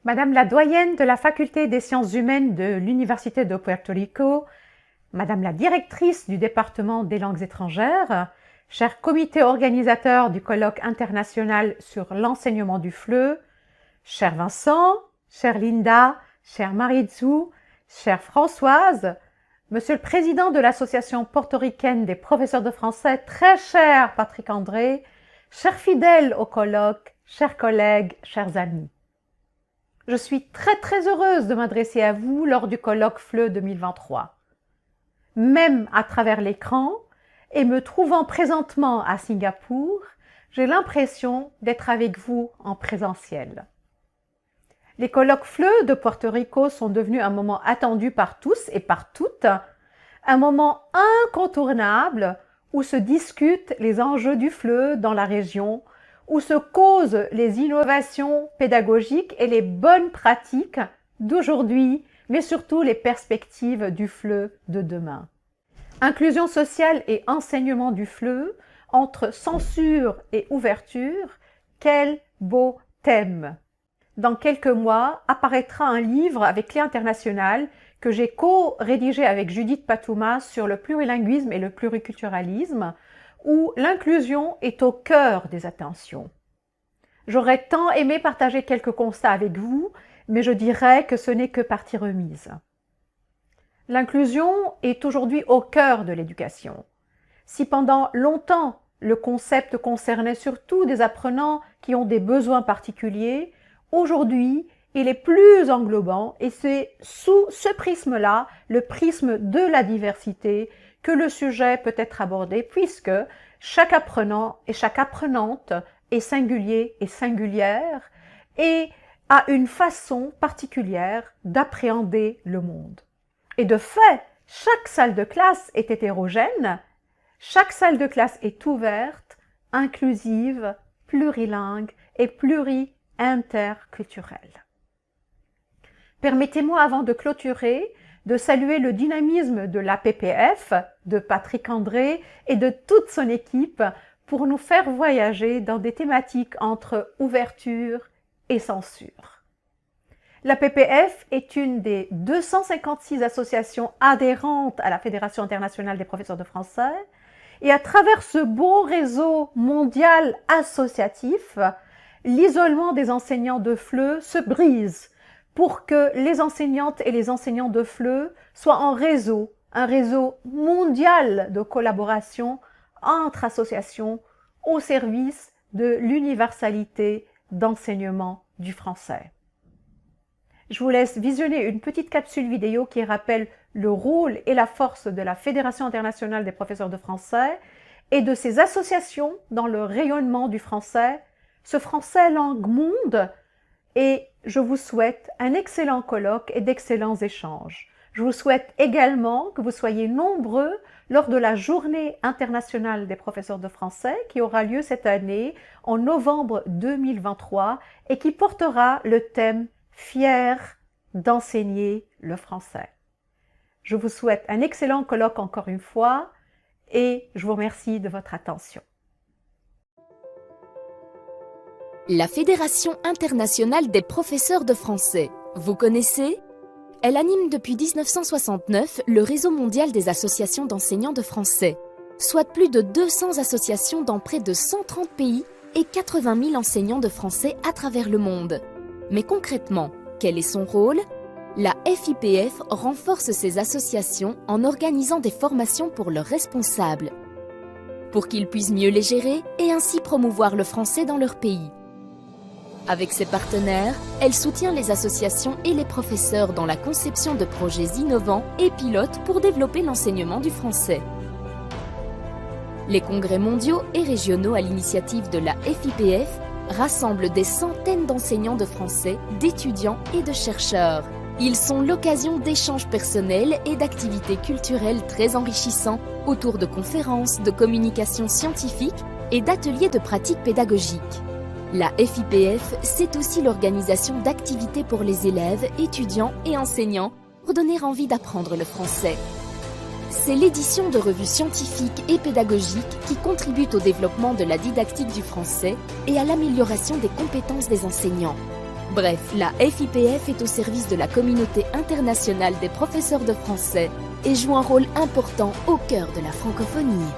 Madame la doyenne de la Faculté des sciences humaines de l'Université de Puerto Rico, Madame la directrice du département des langues étrangères, cher comité organisateur du colloque international sur l'enseignement du FLE, cher Vincent, chère Linda, chère Marie-Zou, chère Françoise, Monsieur le Président de l'Association portoricaine des professeurs de français, très cher Patrick André, chers fidèles au colloque, chers collègues, chers amis. Je suis très heureuse de m'adresser à vous lors du colloque FLE 2023. Même à travers l'écran, et me trouvant présentement à Singapour, j'ai l'impression d'être avec vous en présentiel. Les colloques FLE de Porto Rico sont devenus un moment attendu par tous et par toutes, un moment incontournable où se discutent les enjeux du FLE dans la région, où se causent les innovations pédagogiques et les bonnes pratiques d'aujourd'hui, mais surtout les perspectives du FLE de demain. Inclusion sociale et enseignement du FLE, entre censure et ouverture, quel beau thème! Dans quelques mois, apparaîtra un livre avec Clé internationale que j'ai co-rédigé avec Judith Patouma sur le plurilinguisme et le pluriculturalisme, où l'inclusion est au cœur des attentions. J'aurais tant aimé partager quelques constats avec vous, mais je dirais que ce n'est que partie remise. L'inclusion est aujourd'hui au cœur de l'éducation. Si pendant longtemps, le concept concernait surtout des apprenants qui ont des besoins particuliers, aujourd'hui, il est plus englobant et c'est sous ce prisme-là, le prisme de la diversité, que le sujet peut être abordé puisque chaque apprenant et chaque apprenante est singulier et singulière et a une façon particulière d'appréhender le monde. Et de fait, chaque salle de classe est hétérogène, chaque salle de classe est ouverte, inclusive, plurilingue et pluri-interculturelle. Permettez-moi, avant de clôturer, de saluer le dynamisme de la PPF, de Patrick André et de toute son équipe pour nous faire voyager dans des thématiques entre ouverture et censure. La PPF est une des 256 associations adhérentes à la Fédération internationale des professeurs de français et à travers ce beau réseau mondial associatif, l'isolement des enseignants de FLE se brise pour que les enseignantes et les enseignants de FLE soient en réseau, un réseau mondial de collaboration entre associations au service de l'universalité d'enseignement du français. Je vous laisse visionner une petite capsule vidéo qui rappelle le rôle et la force de la Fédération internationale des professeurs de français et de ces associations dans le rayonnement du français, ce français langue monde, et je vous souhaite un excellent colloque et d'excellents échanges. Je vous souhaite également que vous soyez nombreux lors de la Journée internationale des professeurs de français qui aura lieu cette année en novembre 2023 et qui portera le thème « Fier d'enseigner le français ». Je vous souhaite un excellent colloque encore une fois et je vous remercie de votre attention. La Fédération internationale des professeurs de français, vous connaissez ? Elle anime depuis 1969 le réseau mondial des associations d'enseignants de français, soit plus de 200 associations dans près de 130 pays et 80 000 enseignants de français à travers le monde. Mais concrètement, quel est son rôle ? La FIPF renforce ces associations en organisant des formations pour leurs responsables, pour qu'ils puissent mieux les gérer et ainsi promouvoir le français dans leur pays. Avec ses partenaires, elle soutient les associations et les professeurs dans la conception de projets innovants et pilotes pour développer l'enseignement du français. Les congrès mondiaux et régionaux à l'initiative de la FIPF rassemblent des centaines d'enseignants de français, d'étudiants et de chercheurs. Ils sont l'occasion d'échanges personnels et d'activités culturelles très enrichissants autour de conférences, de communication scientifique et d'ateliers de pratiques pédagogiques. La FIPF, c'est aussi l'organisation d'activités pour les élèves, étudiants et enseignants pour donner envie d'apprendre le français. C'est l'édition de revues scientifiques et pédagogiques qui contribuent au développement de la didactique du français et à l'amélioration des compétences des enseignants. Bref, la FIPF est au service de la communauté internationale des professeurs de français et joue un rôle important au cœur de la francophonie.